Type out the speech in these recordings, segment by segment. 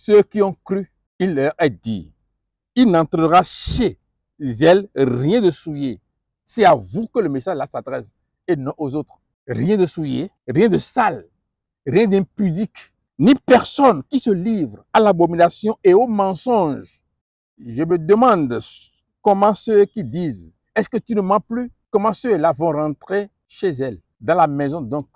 ceux qui ont cru, il leur est dit, il n'entrera chez elle rien de souillé. C'est à vous que le message là s'adresse et non aux autres. Rien de souillé, rien de sale, rien d'impudique, ni personne qui se livre à l'abomination et au mensonge. Je me demande comment ceux qui disent, est-ce que tu ne mens plus? Comment ceux-là vont rentrer chez elle, dans la maison donc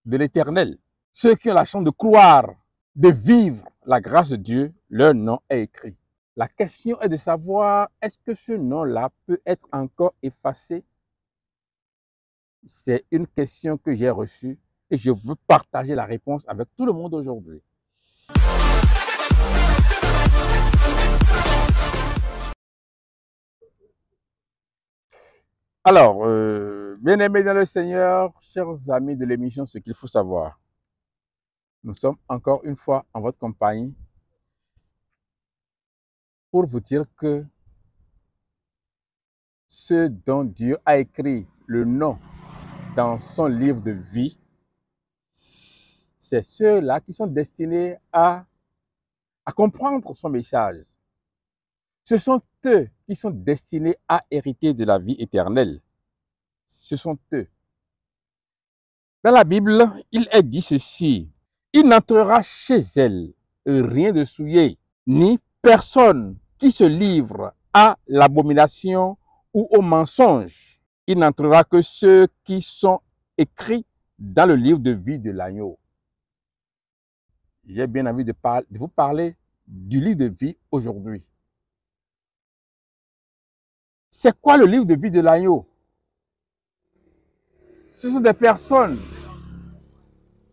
de l'Éternel. Ceux qui ont la chance de croire, de vivre la grâce de Dieu, leur nom est écrit. La question est de savoir, est-ce que ce nom-là peut être encore effacé? C'est une question que j'ai reçue et je veux partager la réponse avec tout le monde aujourd'hui. Alors, bien-aimés dans le Seigneur, chers amis de l'émission Ce qu'il faut savoir, nous sommes encore une fois en votre compagnie pour vous dire que ce dont Dieu a écrit le nom dans son livre de vie, c'est ceux-là qui sont destinés à comprendre son message. Ce sont eux qui sont destinés à hériter de la vie éternelle. Ce sont eux. Dans la Bible, il est dit ceci, « Il n'entrera chez elle rien de souillé, ni personne qui se livre à l'abomination ou au mensonge. Il n'entrera que ceux qui sont écrits dans le livre de vie de l'agneau. » J'ai bien envie de vous parler du livre de vie aujourd'hui. C'est quoi le livre de vie de l'agneau? Ce sont des personnes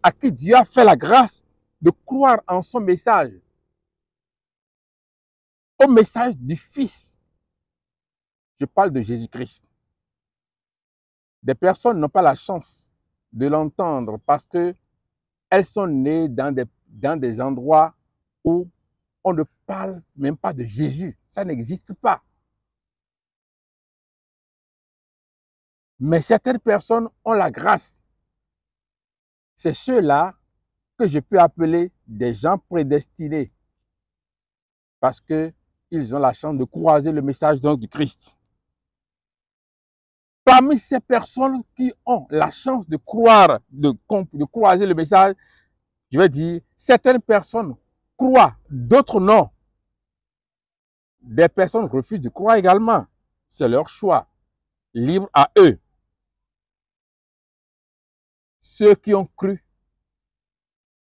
à qui Dieu a fait la grâce de croire en son message, au message du Fils. Je parle de Jésus-Christ. Des personnes n'ont pas la chance de l'entendre parce qu'elles sont nées dans des endroits où on ne parle même pas de Jésus. Ça n'existe pas. Mais certaines personnes ont la grâce. C'est ceux-là que je peux appeler des gens prédestinés parce qu'ils ont la chance de croiser le message donc du Christ. Parmi ces personnes qui ont la chance de croire, de croiser le message, je vais dire, certaines personnes croient, d'autres non. Des personnes refusent de croire également. C'est leur choix, libre à eux. Ceux qui ont cru,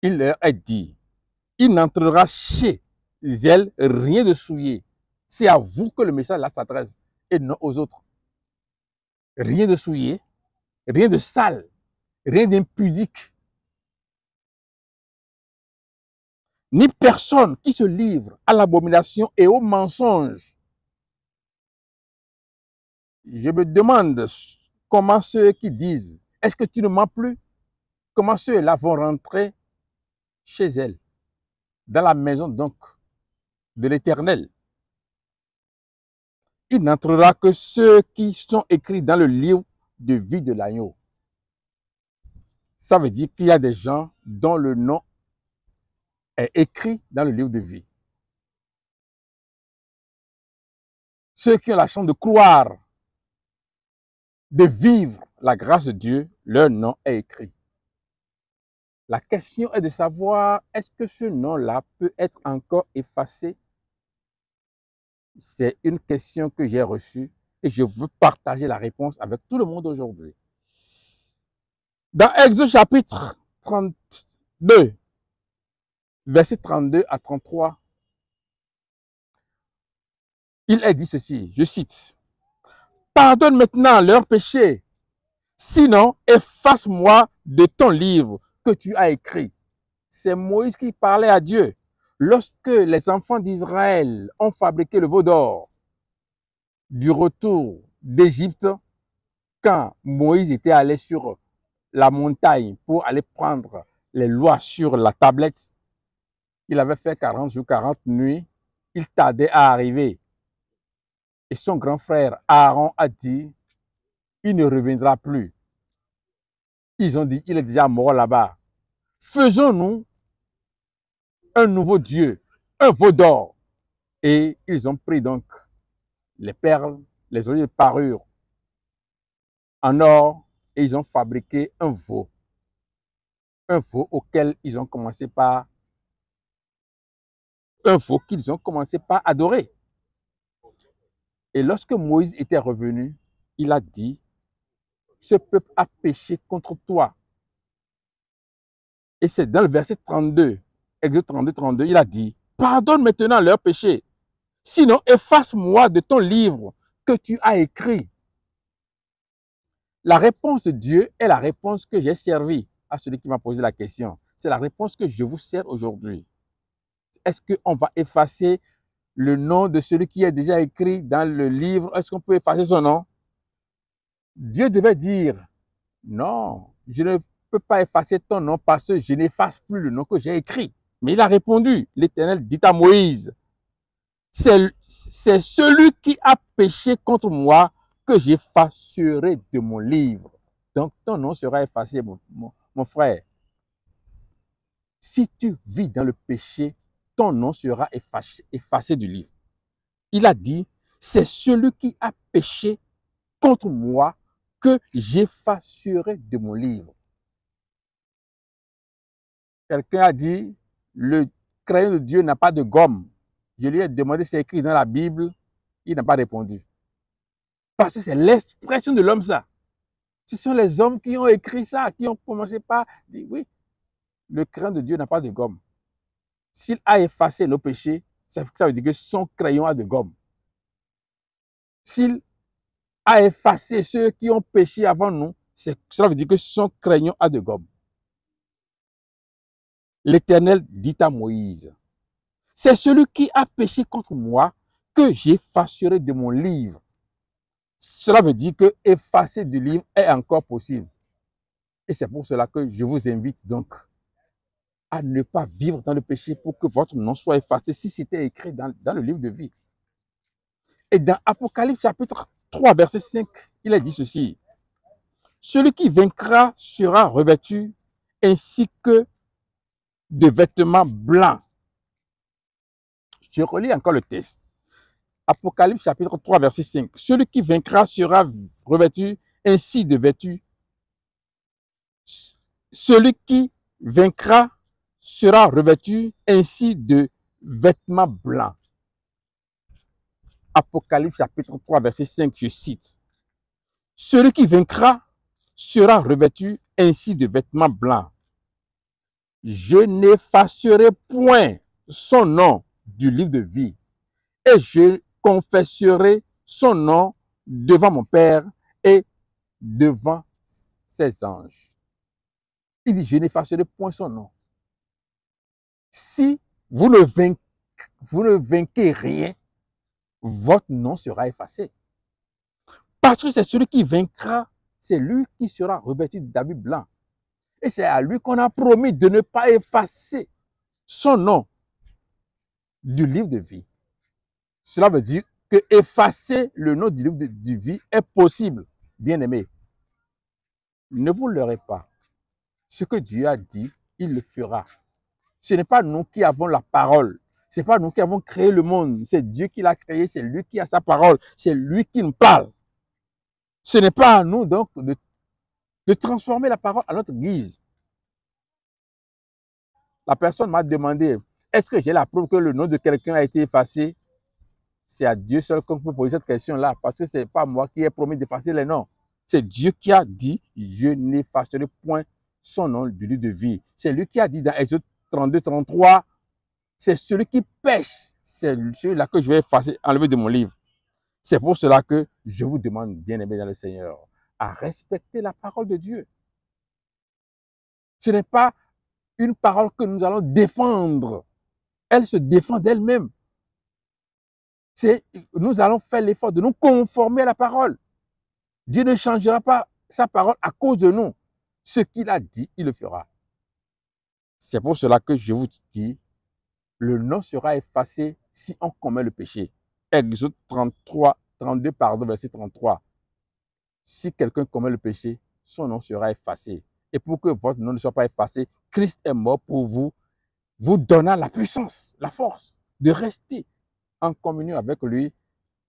il leur est dit, il n'entrera chez elle rien de souillé. C'est à vous que le message là s'adresse et non aux autres. Rien de souillé, rien de sale, rien d'impudique, ni personne qui se livre à l'abomination et au mensonge. Je me demande comment ceux qui disent, est-ce que tu ne mens plus? Comment ceux-là vont rentrer chez elle, dans la maison donc de l'Éternel. Il n'entrera que ceux qui sont écrits dans le livre de vie de l'agneau. Ça veut dire qu'il y a des gens dont le nom est écrit dans le livre de vie. Ceux qui ont la chance de croire, de vivre la grâce de Dieu, leur nom est écrit. La question est de savoir, est-ce que ce nom-là peut être encore effacé? C'est une question que j'ai reçue et je veux partager la réponse avec tout le monde aujourd'hui. Dans Exode chapitre 32, versets 32 à 33, il est dit ceci, je cite, « Pardonne maintenant leurs péchés, sinon efface-moi de ton livre que tu as écrit. » C'est Moïse qui parlait à Dieu. Lorsque les enfants d'Israël ont fabriqué le veau d'or du retour d'Égypte, quand Moïse était allé sur la montagne pour aller prendre les lois sur la tablette, il avait fait 40 jours, 40 nuits, il tardait à arriver. Et son grand frère Aaron a dit, il ne reviendra plus. Ils ont dit, il est déjà mort là-bas. Faisons-nous un nouveau Dieu, un veau d'or. Et ils ont pris donc les perles, les olives de parure en or, et ils ont fabriqué un veau auquel ils ont commencé par un veau qu'ils ont commencé par adorer. Et lorsque Moïse était revenu, il a dit, ce peuple a péché contre toi. Et c'est dans le verset 32, Exode 32, 32, il a dit, pardonne maintenant leurs péchés, sinon efface-moi de ton livre que tu as écrit. La réponse de Dieu est la réponse que j'ai servie à celui qui m'a posé la question. C'est la réponse que je vous sers aujourd'hui. Est-ce qu'on va effacer le nom de celui qui est déjà écrit dans le livre? Est-ce qu'on peut effacer son nom? Dieu devait dire, non, je ne peux pas effacer ton nom parce que je n'efface plus le nom que j'ai écrit. Mais il a répondu, l'Éternel dit à Moïse, c'est celui qui a péché contre moi que j'effacerai de mon livre. Donc ton nom sera effacé, mon frère. Si tu vis dans le péché, ton nom sera effacé du livre. Il a dit, c'est celui qui a péché contre moi que j'effacerai de mon livre. Quelqu'un a dit, le crayon de Dieu n'a pas de gomme. Je lui ai demandé si c'est écrit dans la Bible, il n'a pas répondu. Parce que c'est l'expression de l'homme, ça. Ce sont les hommes qui ont écrit ça, qui ont commencé par dire, oui, le crayon de Dieu n'a pas de gomme. S'il a effacé nos péchés, ça veut dire que son crayon a de gomme. S'il a effacé ceux qui ont péché avant nous, cela veut dire que son crayon a de gomme. L'Éternel dit à Moïse, c'est celui qui a péché contre moi que j'effacerai de mon livre. Cela veut dire que effacer du livre est encore possible. Et c'est pour cela que je vous invite donc à ne pas vivre dans le péché pour que votre nom soit effacé si c'était écrit dans le livre de vie. Et dans Apocalypse chapitre 3, verset 5, il est dit ceci. Celui qui vaincra sera revêtu ainsi que de vêtements blancs. Je relis encore le texte. Apocalypse chapitre 3, verset 5. Celui qui vaincra sera revêtu ainsi de vêtus. Celui qui vaincra sera revêtu ainsi de vêtements blancs. Apocalypse chapitre 3, verset 5, je cite. Celui qui vaincra sera revêtu ainsi de vêtements blancs. Je n'effacerai point son nom du livre de vie et je confesserai son nom devant mon Père et devant ses anges. Il dit, je n'effacerai point son nom. Si vous ne vainquez rien, votre nom sera effacé. Parce que c'est celui qui vaincra, c'est lui qui sera revêtu d'habits blancs. Et c'est à lui qu'on a promis de ne pas effacer son nom du livre de vie. Cela veut dire que effacer le nom du livre de vie est possible, bien-aimés. Ne vous leurrez pas. Ce que Dieu a dit, il le fera. Ce n'est pas nous qui avons la parole. Ce n'est pas nous qui avons créé le monde. C'est Dieu qui l'a créé. C'est lui qui a sa parole. C'est lui qui nous parle. Ce n'est pas à nous donc de transformer la parole à notre guise. La personne m'a demandé, est-ce que j'ai la preuve que le nom de quelqu'un a été effacé? C'est à Dieu seul qu'on peut poser cette question-là, parce que ce n'est pas moi qui ai promis d'effacer les noms. C'est Dieu qui a dit, je n'effacerai point son nom du livre de vie. C'est lui qui a dit dans Exode 32, 33, c'est celui qui pêche, c'est celui-là que je vais effacer, enlever de mon livre. C'est pour cela que je vous demande, bien-aimés dans le Seigneur, à respecter la parole de Dieu. Ce n'est pas une parole que nous allons défendre. Elle se défend d'elle-même. Nous allons faire l'effort de nous conformer à la parole. Dieu ne changera pas sa parole à cause de nous. Ce qu'il a dit, il le fera. C'est pour cela que je vous dis, le nom sera effacé si on commet le péché. Exode 32, verset 33. Si quelqu'un commet le péché, son nom sera effacé. Et pour que votre nom ne soit pas effacé, Christ est mort pour vous. vous donnant la puissance, la force de rester en communion avec lui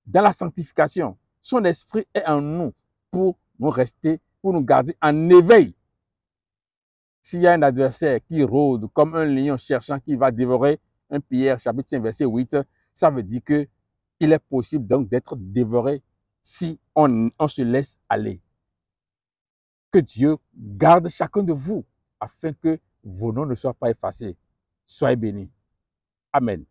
dans la sanctification. Son esprit est en nous pour nous rester, pour nous garder en éveil. S'il y a un adversaire qui rôde comme un lion cherchant qui va dévorer, 1 Pierre chapitre 5 verset 8, ça veut dire qu'il est possible donc d'être dévoré si on se laisse aller. Que Dieu garde chacun de vous afin que vos noms ne soient pas effacés. Soyez bénis. Amen.